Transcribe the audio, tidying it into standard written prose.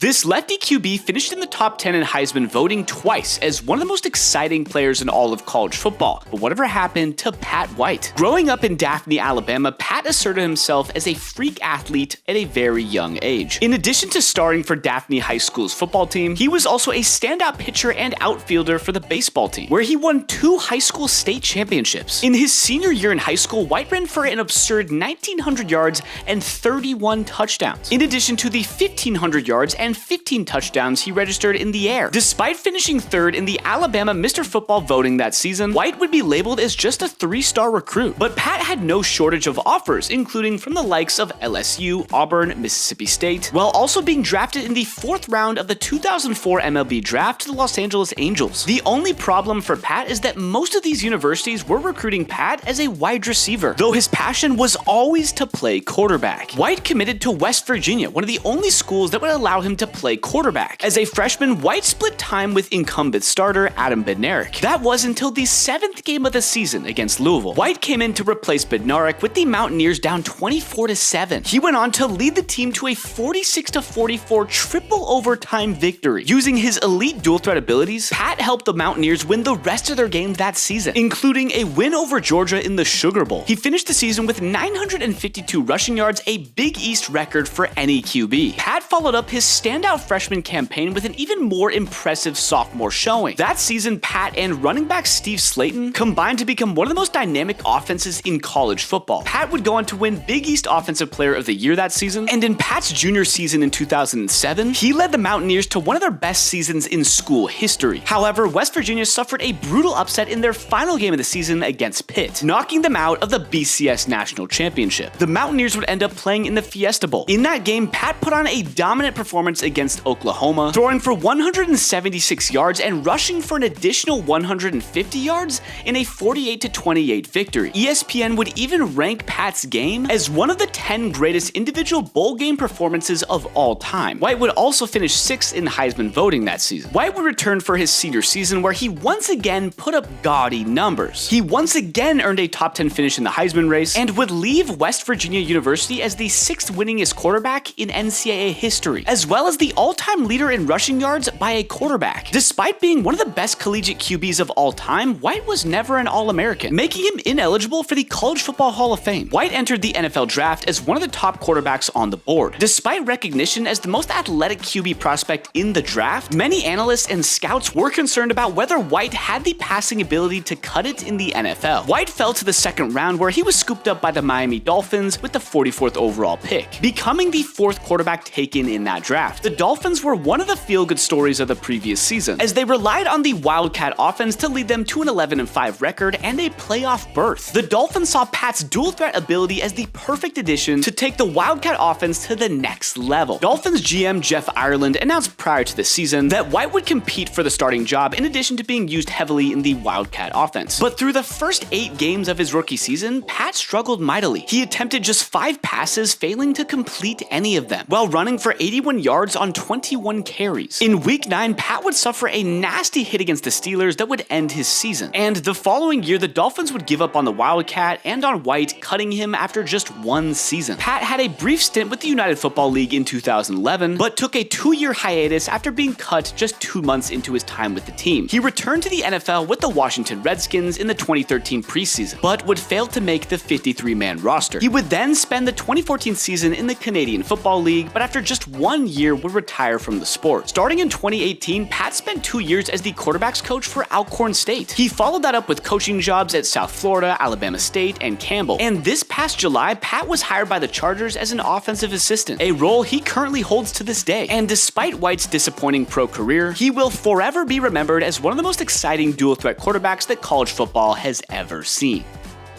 This lefty QB finished in the top 10 in Heisman voting twice as one of the most exciting players in all of college football. But whatever happened to Pat White? Growing up in Daphne, Alabama, Pat asserted himself as a freak athlete at a very young age. In addition to starring for Daphne High School's football team, he was also a standout pitcher and outfielder for the baseball team, where he won 2 high school state championships. In his senior year in high school, White ran for an absurd 1,900 yards and 31 touchdowns, in addition to the 1,500 yards and 15 touchdowns he registered in the air. Despite finishing 3rd in the Alabama Mr. Football voting that season, White would be labeled as just a 3-star recruit. But Pat had no shortage of offers, including from the likes of LSU, Auburn, Mississippi State, while also being drafted in the 4th round of the 2004 MLB draft to the Los Angeles Angels. The only problem for Pat is that most of these universities were recruiting Pat as a wide receiver, though his passion was always to play quarterback. White committed to West Virginia, one of the only schools that would allow him to play quarterback. As a freshman, White split time with incumbent starter Adam Bednarik. That was until the 7th game of the season against Louisville. White came in to replace Bednarik with the Mountaineers down 24-7. He went on to lead the team to a 46-44 triple overtime victory. Using his elite dual threat abilities, Pat helped the Mountaineers win the rest of their games that season, including a win over Georgia in the Sugar Bowl. He finished the season with 952 rushing yards, a Big East record for any QB. Pat followed up his standout freshman campaign with an even more impressive sophomore showing. That season, Pat and running back Steve Slayton combined to become one of the most dynamic offenses in college football. Pat would go on to win Big East Offensive Player of the Year that season, and in Pat's junior season in 2007, he led the Mountaineers to one of their best seasons in school history. However, West Virginia suffered a brutal upset in their final game of the season against Pitt, knocking them out of the BCS National Championship. The Mountaineers would end up playing in the Fiesta Bowl. In that game, Pat put on a dominant performance against Oklahoma, throwing for 176 yards and rushing for an additional 150 yards in a 48-28 victory. ESPN would even rank Pat's game as one of the 10 greatest individual bowl game performances of all time. White would also finish 6th in Heisman voting that season. White would return for his senior season, where he once again put up gaudy numbers. He once again earned a top 10 finish in the Heisman race and would leave West Virginia University as the 6th winningest quarterback in NCAA history, as well as the all-time leader in rushing yards by a quarterback. Despite being one of the best collegiate QBs of all time, White was never an All-American, making him ineligible for the College Football Hall of Fame. White entered the NFL draft as one of the top quarterbacks on the board. Despite recognition as the most athletic QB prospect in the draft, many analysts and scouts were concerned about whether White had the passing ability to cut it in the NFL. White fell to the 2nd round, where he was scooped up by the Miami Dolphins with the 44th overall pick, becoming the 4th quarterback taken in that draft. The Dolphins were one of the feel-good stories of the previous season, as they relied on the Wildcat offense to lead them to an 11-5 record and a playoff berth. The Dolphins saw Pat's dual threat ability as the perfect addition to take the Wildcat offense to the next level. Dolphins GM Jeff Ireland announced prior to the season that White would compete for the starting job in addition to being used heavily in the Wildcat offense. But through the first 8 games of his rookie season, Pat struggled mightily. He attempted just 5 passes, failing to complete any of them, while running for 81 yards on 21 carries. In Week 9, Pat would suffer a nasty hit against the Steelers that would end his season. And the following year, the Dolphins would give up on the Wildcat and on White, cutting him after just 1 season. Pat had a brief stint with the United Football League in 2011, but took a 2-year hiatus after being cut just 2 months into his time with the team. He returned to the NFL with the Washington Redskins in the 2013 preseason, but would fail to make the 53-man roster. He would then spend the 2014 season in the Canadian Football League, but after just 1 year would retire from the sport. Starting in 2018, Pat spent 2 years as the quarterbacks coach for Alcorn State. He followed that up with coaching jobs at South Florida, Alabama State, and Campbell. And this past July, Pat was hired by the Chargers as an offensive assistant, a role he currently holds to this day. And despite White's disappointing pro career, he will forever be remembered as one of the most exciting dual threat quarterbacks that college football has ever seen.